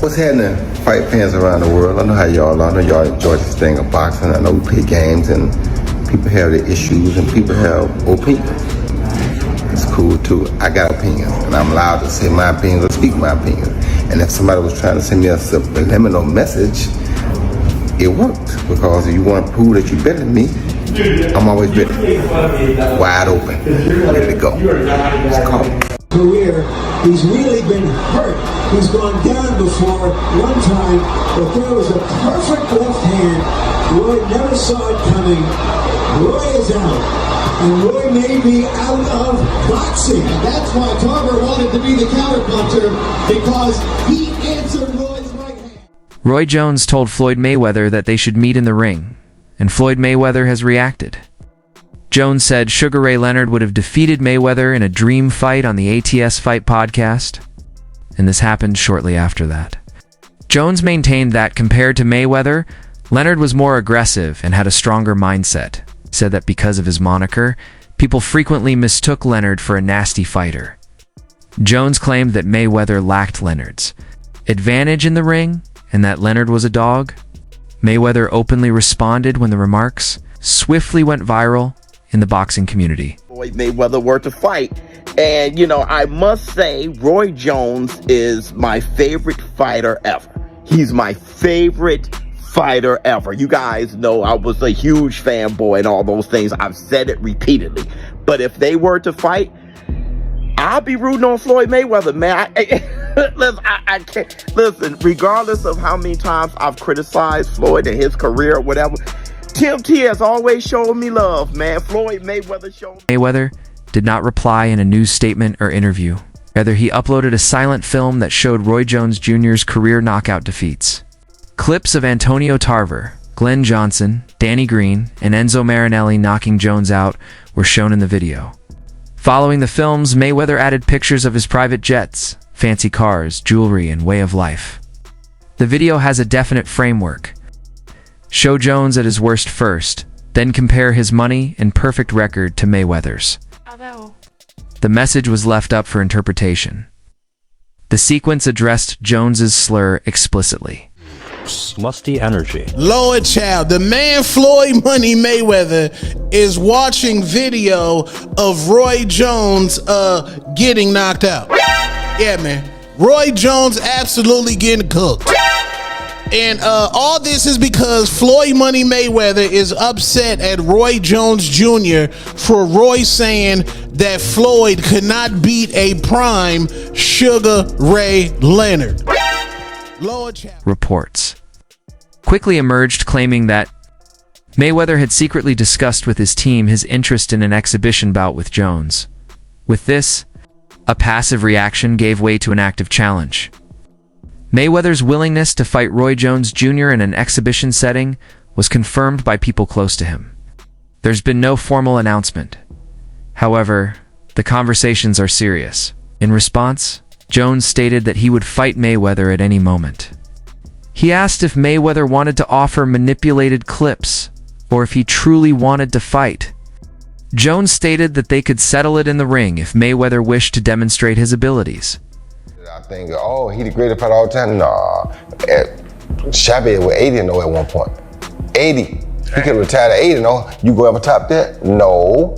What's happening, fight fans around the world? I know how y'all are. I know y'all enjoy this thing of boxing. I know we play games and people have their issues and people have opinions. It's cool too. I got opinions and I'm allowed to say my opinions or speak my opinions. And if somebody was trying to send me a subliminal message, it worked, because if you want to prove that you're better than me, I'm always better. Wide open, ready to go. It's called. Career, he's really been hurt. He's gone down before one time, but there was a perfect left hand. Roy never saw it coming. Roy is out, and Roy may be out of boxing. And that's why Tarver wanted to be the counterpuncher, because he answered Roy's right hand. Roy Jones told Floyd Mayweather that they should meet in the ring, and Floyd Mayweather has reacted. Jones said Sugar Ray Leonard would have defeated Mayweather in a dream fight on the ATS Fight podcast, and this happened shortly after that. Jones maintained that compared to Mayweather, Leonard was more aggressive and had a stronger mindset. He said that because of his moniker, people frequently mistook Leonard for a nasty fighter. Jones claimed that Mayweather lacked Leonard's advantage in the ring and that Leonard was a dog. Mayweather openly responded when the remarks swiftly went viral in the boxing community. Floyd Mayweather were to fight, and I must say Roy Jones is my favorite fighter ever. He's my favorite fighter ever. You guys know I was a huge fanboy and all those things. I've said it repeatedly. But if they were to fight, I'll be rooting on Floyd Mayweather, man. I can't listen. Regardless of how many times I've criticized Floyd and his career or whatever, Tim T has always shown me love, man. Floyd Mayweather showed me. Mayweather did not reply in a news statement or interview. Rather, he uploaded a silent film that showed Roy Jones Jr.'s career knockout defeats. Clips of Antonio Tarver, Glenn Johnson, Danny Green, and Enzo Marinelli knocking Jones out were shown in the video. Following the films, Mayweather added pictures of his private jets, fancy cars, jewelry, and way of life. The video has a definite framework. Show Jones at his worst first, then compare his money and perfect record to Mayweather's. The message was left up for interpretation. The sequence addressed Jones's slur explicitly. Musty energy. Lord child, the man Floyd Money Mayweather is watching video of Roy Jones getting knocked out. Yeah, man. Roy Jones absolutely getting cooked. And all this is because Floyd Money Mayweather is upset at Roy Jones Jr. for Roy saying that Floyd could not beat a prime Sugar Ray Leonard. Reports quickly emerged claiming that Mayweather had secretly discussed with his team his interest in an exhibition bout with Jones. With this, a passive reaction gave way to an active challenge. Mayweather's willingness to fight Roy Jones Jr. in an exhibition setting was confirmed by people close to him. There's been no formal announcement. However, the conversations are serious. In response, Jones stated that he would fight Mayweather at any moment. He asked if Mayweather wanted to offer manipulated clips or if he truly wanted to fight. Jones stated that they could settle it in the ring if Mayweather wished to demonstrate his abilities. I think, he the greatest fighter all the time. Nah, Chavez was 80-0 at one point. 80. He could have retired at 80-0. You go up top there? No.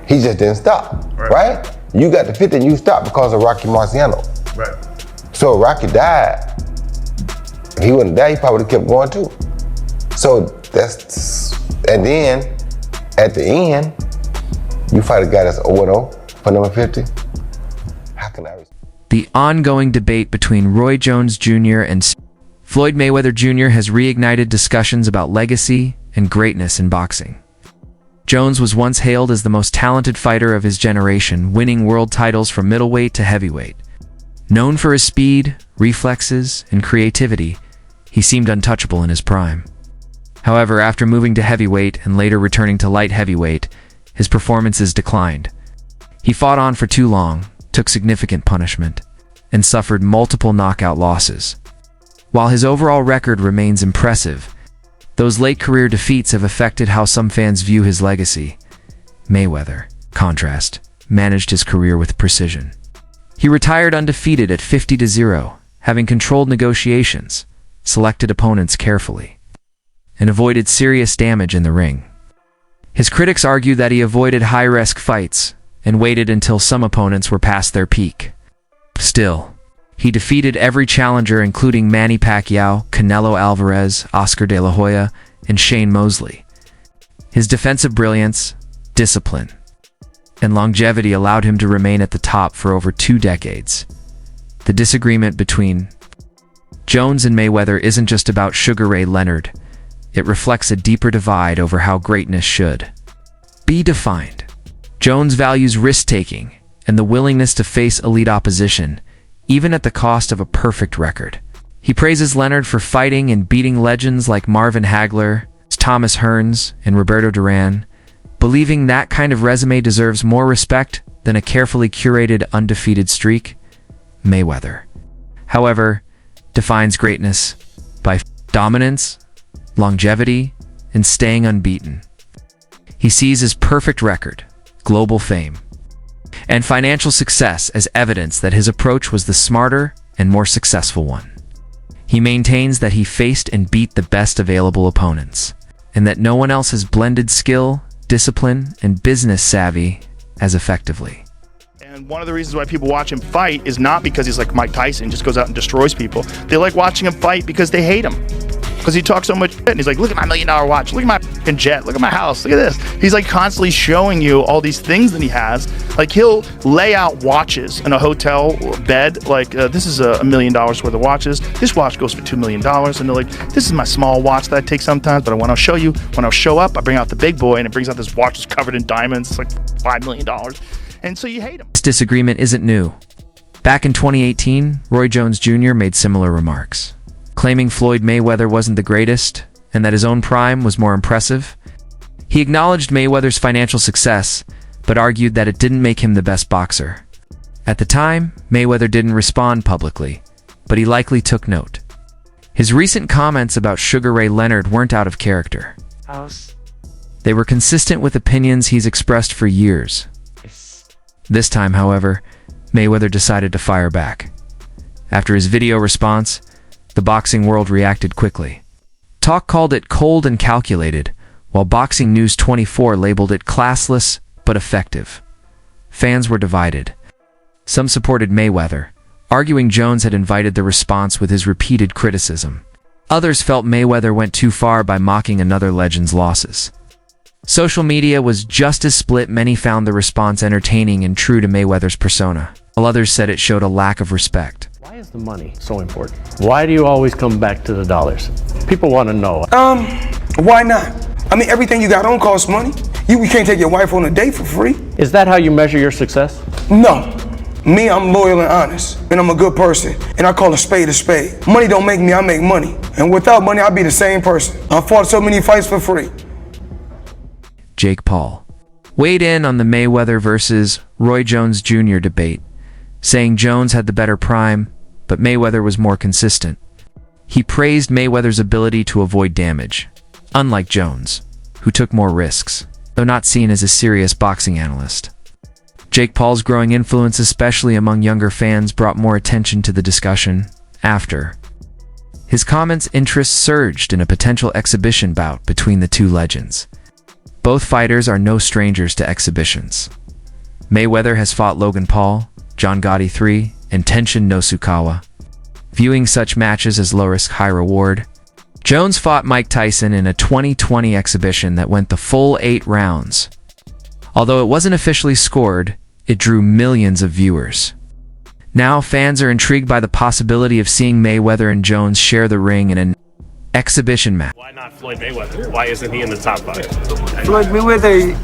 He just didn't stop, right? You got the 50 and you stopped because of Rocky Marciano. Right. So if Rocky died, if he wouldn't die, he probably would have kept going too. So and then at the end, you fight a guy that's 0-0 for number 50. How can I? The ongoing debate between Roy Jones Jr. and Floyd Mayweather Jr. has reignited discussions about legacy and greatness in boxing. Jones was once hailed as the most talented fighter of his generation, winning world titles from middleweight to heavyweight. Known for his speed, reflexes, and creativity, he seemed untouchable in his prime. However, after moving to heavyweight and later returning to light heavyweight, his performances declined. He fought on for too long, took significant punishment, and suffered multiple knockout losses. While his overall record remains impressive, those late career defeats have affected how some fans view his legacy. Mayweather, contrast, managed his career with precision. He retired undefeated at 50-0, having controlled negotiations, selected opponents carefully, and avoided serious damage in the ring. His critics argue that he avoided high-risk fights and waited until some opponents were past their peak. Still, he defeated every challenger including Manny Pacquiao, Canelo Alvarez, Oscar De La Hoya, and Shane Mosley. His defensive brilliance, discipline, and longevity allowed him to remain at the top for over 2 decades. The disagreement between Jones and Mayweather isn't just about Sugar Ray Leonard. It reflects a deeper divide over how greatness should be defined. Jones values risk-taking and the willingness to face elite opposition, even at the cost of a perfect record. He praises Leonard for fighting and beating legends like Marvin Hagler, Thomas Hearns, and Roberto Duran, believing that kind of resume deserves more respect than a carefully curated undefeated streak. Mayweather, however, defines greatness by dominance, longevity, and staying unbeaten. He sees his perfect record, global fame, and financial success as evidence that his approach was the smarter and more successful one. He maintains that he faced and beat the best available opponents, and that no one else has blended skill, discipline, and business savvy as effectively. And one of the reasons why people watch him fight is not because he's like Mike Tyson, just goes out and destroys people. They like watching him fight because they hate him. Because he talks so much shit, and he's like, look at my $1 million watch, look at my fucking jet, look at my house, look at this. He's like constantly showing you all these things that he has. Like he'll lay out watches in a hotel bed, like this is $1 million worth of watches. This watch goes for $2 million. And they're like, this is my small watch that I take sometimes, but when I'll show you, when I'll show up, I bring out the big boy, and it brings out this watch that's covered in diamonds. It's like $5 million. And so you hate him. This disagreement isn't new. Back in 2018, Roy Jones Jr. made similar remarks, claiming Floyd Mayweather wasn't the greatest and that his own prime was more impressive. He acknowledged Mayweather's financial success, but argued that it didn't make him the best boxer. At the time, Mayweather didn't respond publicly, but he likely took note. His recent comments about Sugar Ray Leonard weren't out of character. They were consistent with opinions he's expressed for years. This time, however, Mayweather decided to fire back. After his video response, the boxing world reacted quickly. Talk called it cold and calculated, while Boxing News 24 labeled it classless but effective. Fans were divided. Some supported Mayweather, arguing Jones had invited the response with his repeated criticism. Others felt Mayweather went too far by mocking another legend's losses. Social media was just as split. Many found the response entertaining and true to Mayweather's persona, while others said it showed a lack of respect. Why is the money so important? Why do you always come back to the dollars? People want to know. Why not? I mean, everything you got on costs money. You can't take your wife on a date for free. Is that how you measure your success? No. Me, I'm loyal and honest, and I'm a good person, and I call a spade a spade. Money don't make me, I make money. And without money, I'd be the same person. I fought so many fights for free. Jake Paul weighed in on the Mayweather versus Roy Jones Jr. debate, saying Jones had the better prime, but Mayweather was more consistent. He praised Mayweather's ability to avoid damage, unlike Jones, who took more risks, though not seen as a serious boxing analyst. Jake Paul's growing influence, especially among younger fans, brought more attention to the discussion after his comments. Interest surged in a potential exhibition bout between the two legends. Both fighters are no strangers to exhibitions. Mayweather has fought Logan Paul, John Gotti III, and Tenshin Nasukawa, viewing such matches as low-risk, high-reward. Jones fought Mike Tyson in a 2020 exhibition that went the full 8 rounds. Although it wasn't officially scored, it drew millions of viewers. Now, fans are intrigued by the possibility of seeing Mayweather and Jones share the ring in an exhibition match. Why not Floyd Mayweather? Why isn't he in the top 5? Floyd Mayweather,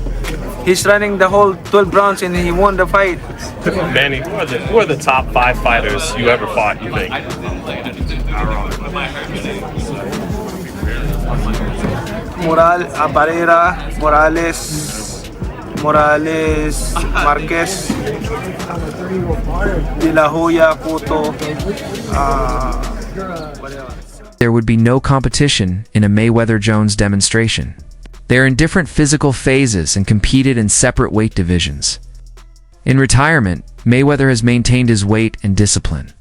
he's running the whole 12 rounds and he won the fight. Manny, who are the top 5 fighters you ever fought, you think? Barrera, Morales, Marquez, De La Hoya, Cotto, There would be no competition in a Mayweather-Jones demonstration. They are in different physical phases and competed in separate weight divisions. In retirement, Mayweather has maintained his weight and discipline.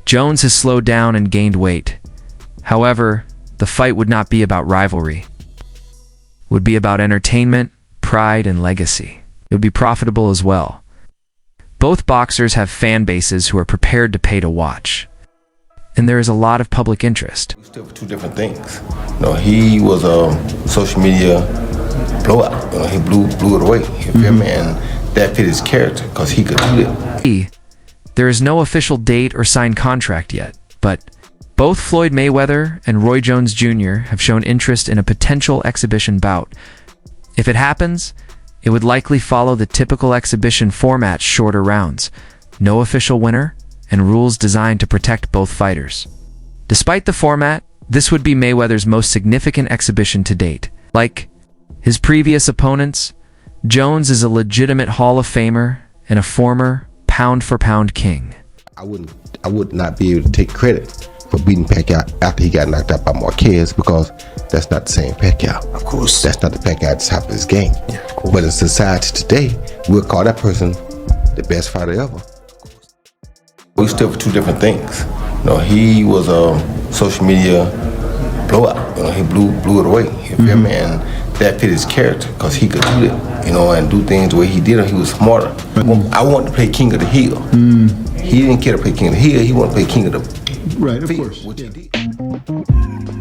Jones has slowed down and gained weight. However, the fight would not be about rivalry. It would be about entertainment, pride, and legacy. It would be profitable as well. Both boxers have fan bases who are prepared to pay to watch. And there is a lot of public interest. Still two different things. He was a social media blowout. He blew it away. You feel me? And that fit his character because he could do it. There is no official date or signed contract yet, but both Floyd Mayweather and Roy Jones Jr. have shown interest in a potential exhibition bout. If it happens, it would likely follow the typical exhibition format, shorter rounds, no official winner, and rules designed to protect both fighters. Despite the format, this would be Mayweather's most significant exhibition to date. Like his previous opponents, Jones is a legitimate Hall of Famer and a former pound-for-pound king. I would not be able to take credit for beating Pacquiao after he got knocked out by Marquez because that's not the same Pacquiao. Of course. That's not the Pacquiao at the top of his game. Yeah, of course. But in society today, we'll call that person the best fighter ever. We stood for two different things. He was a social media blowout. He blew it away. You feel me? And that fit his character because he could do it. And do things the way he did it. He was smarter. I wanted to play King of the Hill. He didn't care to play King of the Hill. He wanted to play King of the Right, of Field, course. which he did.